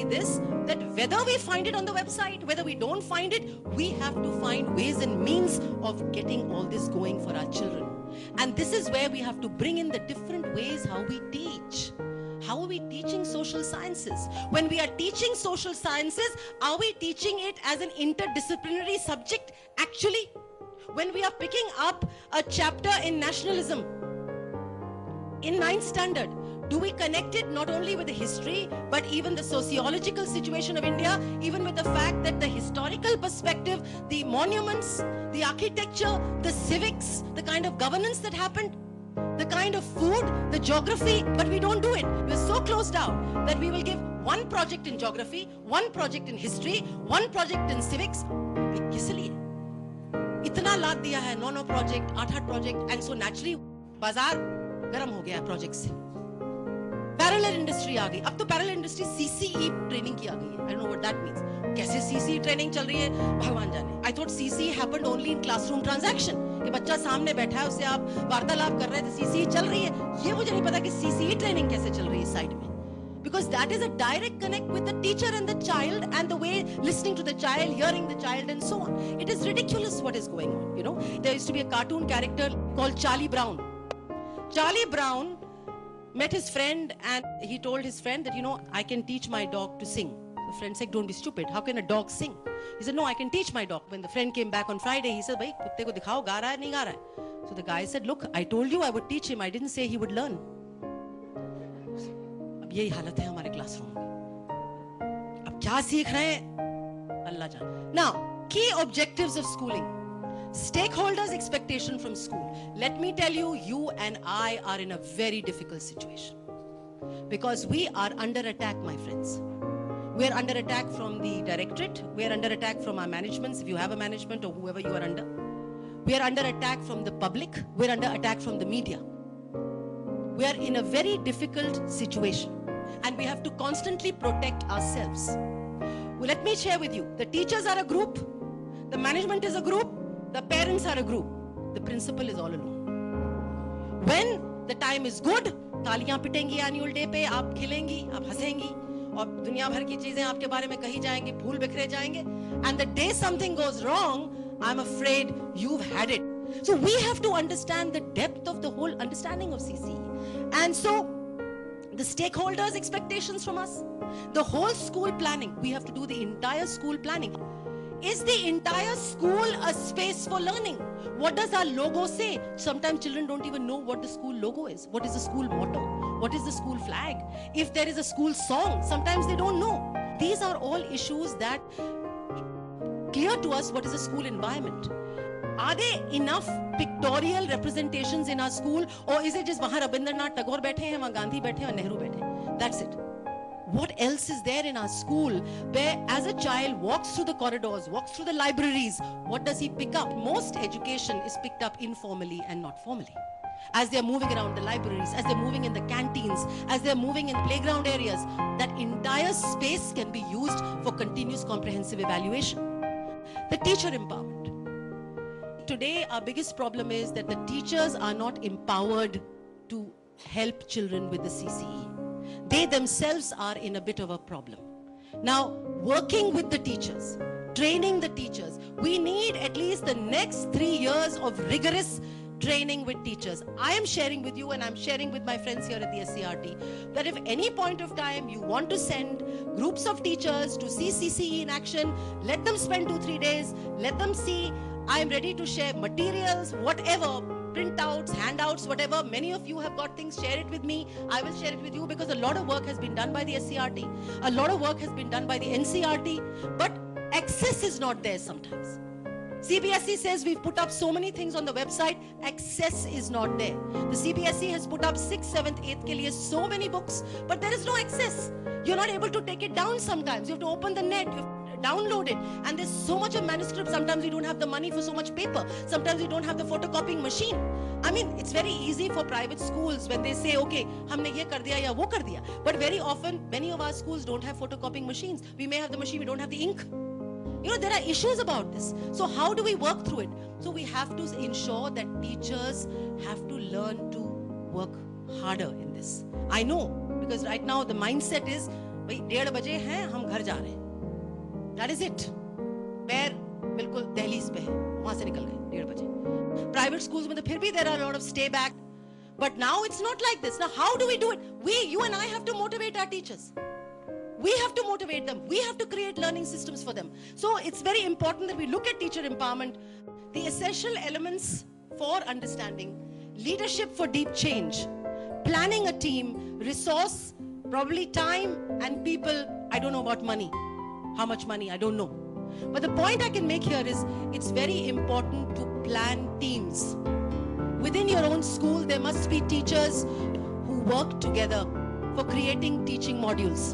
be this, that whether we find it on the website, whether we don't find it, we have to find ways and means of getting all this going for our children. And this is where we have to bring in the different ways how we teach. How are we teaching social sciences? When we are teaching social sciences, are we teaching it as an interdisciplinary subject? Actually, when we are picking up a chapter in nationalism in 9th standard, do we connect it not only with the history, but even the sociological situation of India, even with the fact that the historical perspective, the monuments, the architecture, the civics, the kind of governance that happened, the kind of food, the geography, but we don't do it. We're so closed down that we will give one project in geography, one project in history, one project in civics. इसलिए इतना लाद दिया है, 9 project, 8 project, and so naturally बाजार गर्म हो गया है project से. Parallel industry आ गई. अब तो parallel industry CCE training की आ गई है. I don't know what that means. कैसे CCE training चल रही है भगवान जाने. I thought CCE happened only in classroom transaction. कि बच्चा सामने बैठा है, उससे आप वार्तालाप कर रहे थे, CCE चल रही है. ये मुझे नहीं पता कि CCE training कैसे चल रही है साइड में. Because that is a direct connect with the teacher and the child, and the way listening to the child, hearing the child, and so on. It is ridiculous what is going on. You know, there used to be a cartoon character called Charlie Brown. Charlie Brown met his friend, and he told his friend that, you know, I can teach my dog to sing. The friend said, don't be stupid. How can a dog sing? He said, no, I can teach my dog. When the friend came back on Friday, he said, bhai, kutte ko dikhao, ga raha hai, nahi ga raha hai. So the guy said, look, I told you I would teach him. I didn't say he would learn. अब यही हालत है हमारे classroom में. अब क्या सीख रहे हैं अल्लाह जाने. Now, key objectives of schooling. Stakeholders' expectation from school. Let me tell you, you and I are in a very difficult situation. Because we are under attack, my friends. We are under attack from the directorate. We are under attack from our managements, if you have a management or whoever you are under. We are under attack from the public. We are under attack from the media. We are in a very difficult situation. And we have to constantly protect ourselves. Well, let me share with you. The teachers are a group. The management is a group. The parents are a group. The principal is all alone. When the time is good, तालियां पिटेंगी annual day पे, आप खिलेंगी, आप हंसेंगी, और दुनिया भर की चीजें आपके बारे में कही जाएंगी, फूल बिखरे जाएंगे. And the day something goes wrong, I'm afraid you've had it. So we have to understand the depth of the whole understanding of CCE. And so the stakeholders' expectations from us, the whole school planning, we have to do the entire school planning. Is the entire school a space for learning? What does our logo say? Sometimes children don't even know what the school logo is. What is the school motto? What is the school flag? If there is a school song, sometimes they don't know. These are all issues that clear to us what is a school environment. Are there enough pictorial representations in our school, or is it just wahan Rabindranath Tagore baithe hain, wahan Gandhi baithe hain, wahan Nehru baithe hain? That's it. What else is there in our school where, as a child walks through the corridors, walks through the libraries, what does he pick up? Most education is picked up informally and not formally. As they're moving around the libraries, as they're moving in the canteens, as they're moving in playground areas, that entire space can be used for continuous comprehensive evaluation. The teacher empowerment. Today, our biggest problem is that the teachers are not empowered to help children with the CCE. They themselves are in a bit of a problem. Now, working with the teachers, training the teachers, we need at least the next 3 years of rigorous training with teachers. I am sharing with you, and I'm sharing with my friends here at the SCRT, that if any point of time you want to send groups of teachers to see CCE in action, let them spend 2-3 days, let them see. I'm ready to share materials, whatever, printouts, handouts, whatever. Many of you have got things, share it with me. I will share it with you, because a lot of work has been done by the SCRT. A lot of work has been done by the NCRT, but access is not there sometimes. CBSE says we've put up so many things on the website, access is not there. The CBSE has put up 6th, 7th, 8th ke liye so many books, but there is no access. You're not able to take it down sometimes. You have to open the net, you have to download it, and there's so much of manuscript. Sometimes we don't have the money for so much paper. Sometimes we don't have the photocopying machine. I mean, it's very easy for private schools when they say, okay, humne ye kar diya ya wo kar diya. But very often, many of our schools don't have photocopying machines. We may have the machine, we don't have the ink. You know, there are issues about this. So how do we work through it? So we have to ensure that teachers have to learn to work harder in this. I know, because right now the mindset is भाई 1:30 बजे हैं, हम घर जा रहे हैं, that is it. पैर बिल्कुल दहलीज पे है, वहां से निकल गए 1:30 बजे. प्राइवेट स्कूल्स में तो फिर भी there are a lot of stay back, but now it's not like this. Now how do we do it? You and I have to motivate our teachers. We have to motivate them. We have to create learning systems for them. So it's very important that we look at teacher empowerment. The essential elements for understanding: leadership for deep change, planning a team, resource, probably time and people. I don't know about money. How much money? I don't know. But the point I can make here is it's very important to plan teams. Within your own school, there must be teachers who work together for creating teaching modules.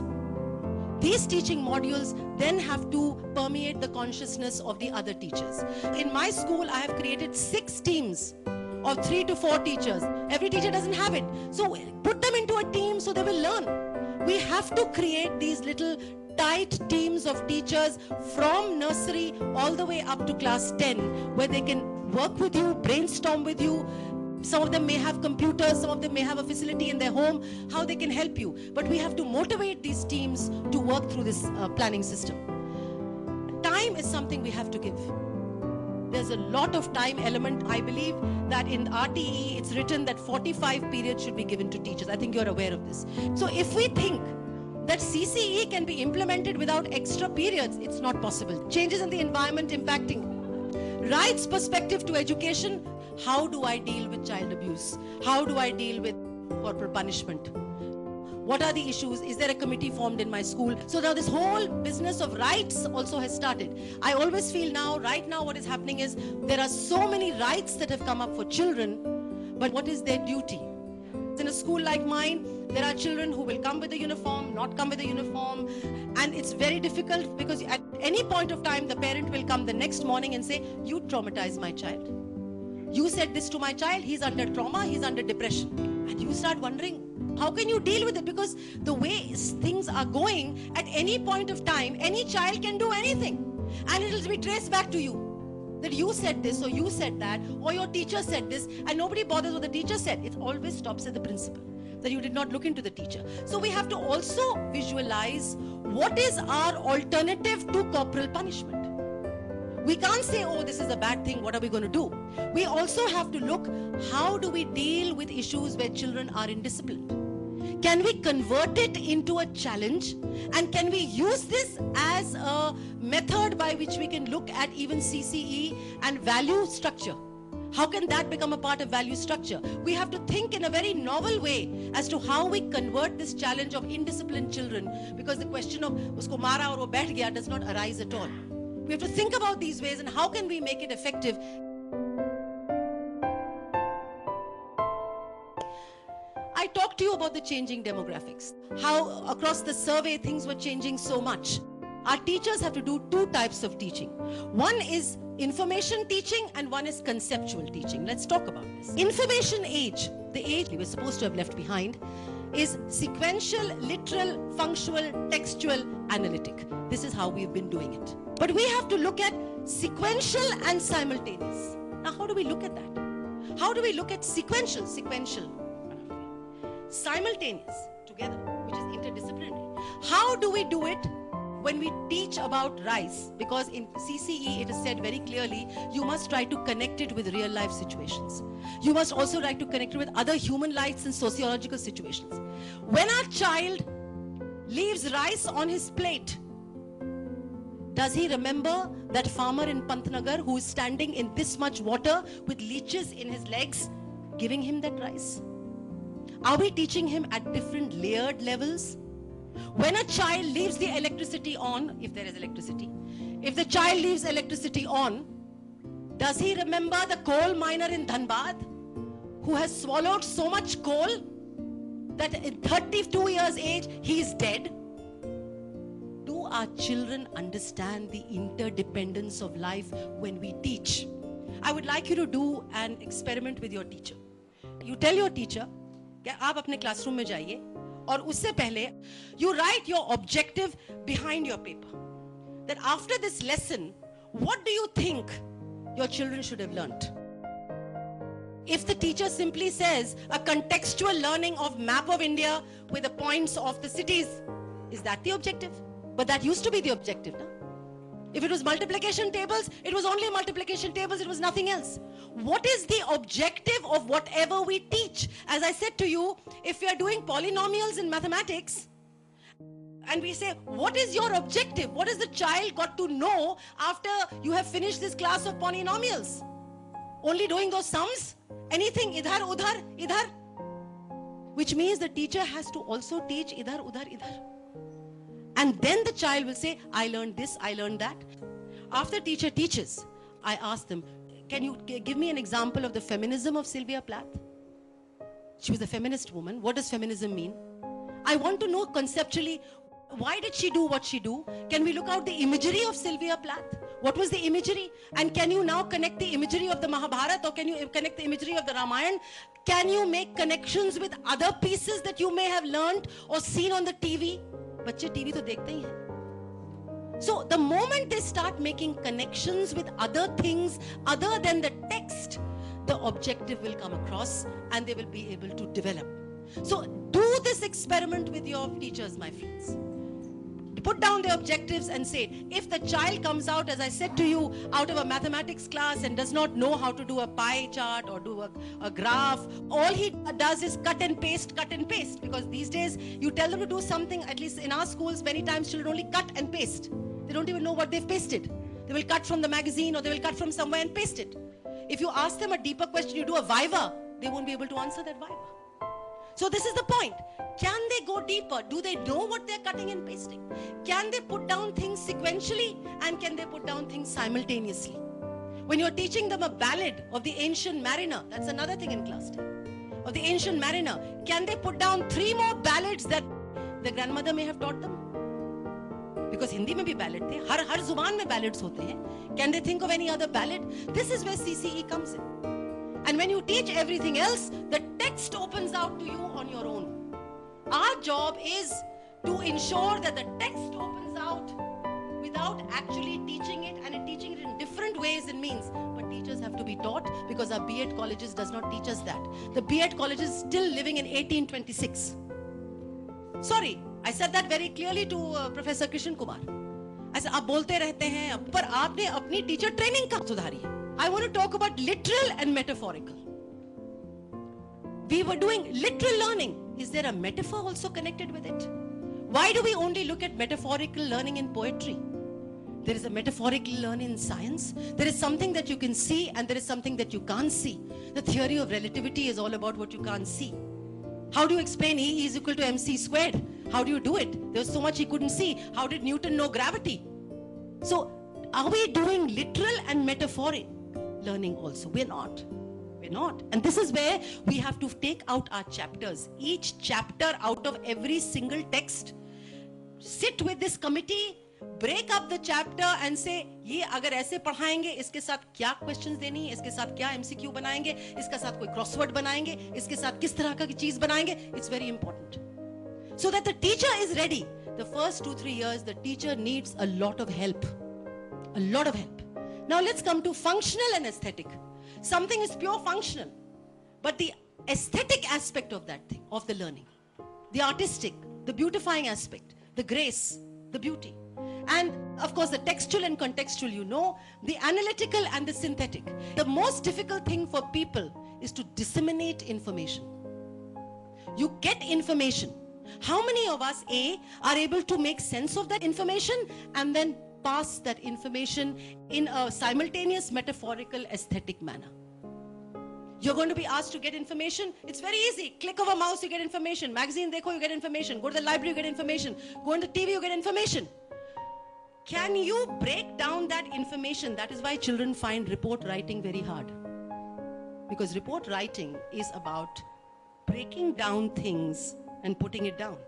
These teaching modules then have to permeate the consciousness of the other teachers. In my school, I have created 6 teams of 3 to 4 teachers. Every teacher doesn't have it. So put them into a team so they will learn. We have to create these little tight teams of teachers from nursery all the way up to class 10, where they can work with you, brainstorm with you. Some of them may have computers, some of them may have a facility in their home, how they can help you. But we have to motivate these teams to work through this planning system. Time is something we have to give. There's a lot of time element. I believe that in RTE, it's written that 45 periods should be given to teachers. I think you're aware of this. So if we think that CCE can be implemented without extra periods, it's not possible. Changes in the environment impacting. Rights perspective to education. How do I deal with child abuse? How do I deal with corporal punishment? What are the issues? Is there a committee formed in my school? So now this whole business of rights also has started. I always feel right now what is happening is there are so many rights that have come up for children, but what is their duty? In a school like mine, there are children who will come with a uniform, not come with a uniform, and it's very difficult because at any point of time, the parent will come the next morning and say, you traumatized my child. You said this to my child, he's under trauma, he's under depression. And you start wondering, how can you deal with it? Because the way things are going, at any point of time, any child can do anything. And it'll be traced back to you. That you said this, or you said that, or your teacher said this, and nobody bothers what the teacher said. It always stops at the principal, that you did not look into the teacher. So we have to also visualize what is our alternative to corporal punishment. We can't say, oh, this is a bad thing, what are we going to do? We also have to look, how do we deal with issues where children are indisciplined? Can we convert it into a challenge? And can we use this as a method by which we can look at even CCE and value structure? How can that become a part of value structure? We have to think in a very novel way as to how we convert this challenge of indisciplined children, because the question of usko mara aur wo baith gaya does not arise at all. We have to think about these ways and how can we make it effective. I talked to you about the changing demographics, how across the survey things were changing so much. Our teachers have to do 2 types of teaching. One is information teaching and one is conceptual teaching. Let's talk about this. Information age, the age we were supposed to have left behind, is sequential, literal, functional, textual, analytic. This is how we've been doing it. But we have to look at sequential and simultaneous. Now, how do we look at that? How do we look at sequential, simultaneous, together, which is interdisciplinary? How do we do it when we teach about rice? Because in CCE, it is said very clearly, you must try to connect it with real life situations. You must also try to connect it with other human lives and sociological situations. When our child leaves rice on his plate, does he remember that farmer in Pantnagar who is standing in this much water with leeches in his legs, giving him that rice? Are we teaching him at different layered levels? When a child leaves the electricity on, if there is electricity, if the child leaves electricity on, does he remember the coal miner in Dhanbad who has swallowed so much coal that at 32 years age, he is dead? Do our children understand the interdependence of life when we teach? I would like you to do an experiment with your teacher. You tell your teacher, कि आप अपने classroom में जाइए और उससे पहले you write your objective behind your paper. That after this lesson, what do you think your children should have learnt? If the teacher simply says a contextual learning of map of India with the points of the cities, Is that the objective? But that used to be the objective, no? If it was multiplication tables, it was only multiplication tables, it was nothing else. What is the objective of whatever we teach? As I said to you, if we are doing polynomials in mathematics, and we say, what is your objective? What has the child got to know after you have finished this class of polynomials? Only doing those sums? Anything, idhar, udhar, idhar? Which means the teacher has to also teach idhar, udhar, idhar. And then the child will say, I learned this, I learned that. After teacher teaches, I ask them, can you give me an example of the feminism of Sylvia Plath? She was a feminist woman. What does feminism mean? I want to know conceptually, why did she do what she do? Can we look out the imagery of Sylvia Plath? What was the imagery? And can you now connect the imagery of the Mahabharata, or can you connect the imagery of the Ramayana? Can you make connections with other pieces that you may have learned or seen on the TV? बच्चे TV तो देखते ही हैं. So the moment they start making connections with other things other than the text, the objective will come across and they will be able to develop. So do this experiment with your teachers, my friends. Put down the objectives and say, if the child comes out, as I said to you, out of a mathematics class and does not know how to do a pie chart or do a graph, all he does is cut and paste, because these days you tell them to do something, at least in our schools, many times children only cut and paste. They don't even know what they've pasted. They will cut from the magazine or they will cut from somewhere and paste it. If you ask them a deeper question, you do a viva, they won't be able to answer that viva. So this is the point. Can they go deeper? Do they know what they're cutting and pasting? Can they put down things sequentially? And can they put down things simultaneously? When you're teaching them a ballad of the ancient mariner, that's another thing in class 10, of the ancient mariner, can they put down 3 more ballads that the grandmother may have taught them? Because Hindi mein bhi ballad the, har zuban mein ballads hote hain. Can they think of any other ballad? This is where CCE comes in. And when you teach everything else, the text opens out to you on your own. Our job is to ensure that the text opens out without actually teaching it, and teaching it in different ways and means. But teachers have to be taught, because our B.Ed colleges does not teach us that. The B.Ed college is still living in 1826. Sorry, I said that very clearly to Professor Krishan Kumar. I said, आप बोलते रहते हैं, पर आपने अपनी teacher training कब सुधारी है? I want to talk about literal and metaphorical. We were doing literal learning. Is there a metaphor also connected with it? Why do we only look at metaphorical learning in poetry? There is a metaphorical learning in science. There is something that you can see and there is something that you can't see. The theory of relativity is all about what you can't see. How do you explain E is equal to mc squared? How do you do it? There was so much he couldn't see. How did Newton know gravity? So, are we doing literal and metaphoric learning also? We're not. We're not. And this is where we have to take out our chapters. Each chapter out of every single text. Sit with this committee, break up the chapter and say, ये अगर ऐसे पढ़ाएंगे, इसके साथ क्या questions देनी है, इसके साथ क्या MCQ बनाएंगे, इसके साथ कोई crossword बनाएंगे, इसके साथ किस तरह की चीज बनाएंगे. It's very important. So that the teacher is ready. The first 2-3 years, the teacher needs a lot of help. A lot of help. Now let's come to functional and aesthetic. Something is pure functional, but the aesthetic aspect of that thing, of the learning, the artistic, the beautifying aspect, the grace, the beauty, and of course the textual and contextual, you know, the analytical and the synthetic. The most difficult thing for people is to disseminate information. You get information. How many of us, are able to make sense of that information and then pass that information in a simultaneous, metaphorical, aesthetic manner? You're going to be asked to get information. It's very easy. Click of a mouse, you get information. Magazine dekho, you get information. Go to the library, you get information. Go on the TV, you get information. Can you break down that information? That is why children find report writing very hard. Because report writing is about breaking down things and putting it down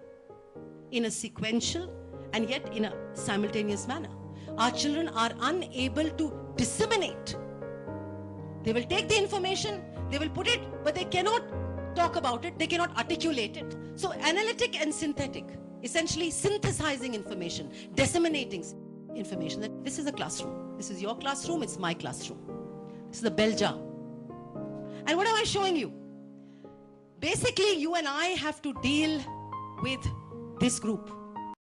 in a sequential and yet in a simultaneous manner. Our children are unable to disseminate. They will take the information, they will put it, but they cannot talk about it, they cannot articulate it. So analytic and synthetic, essentially synthesizing information, disseminating information. This is a classroom. This is your classroom, it's my classroom. This is the bell jar. And what am I showing you? Basically, you and I have to deal with this group.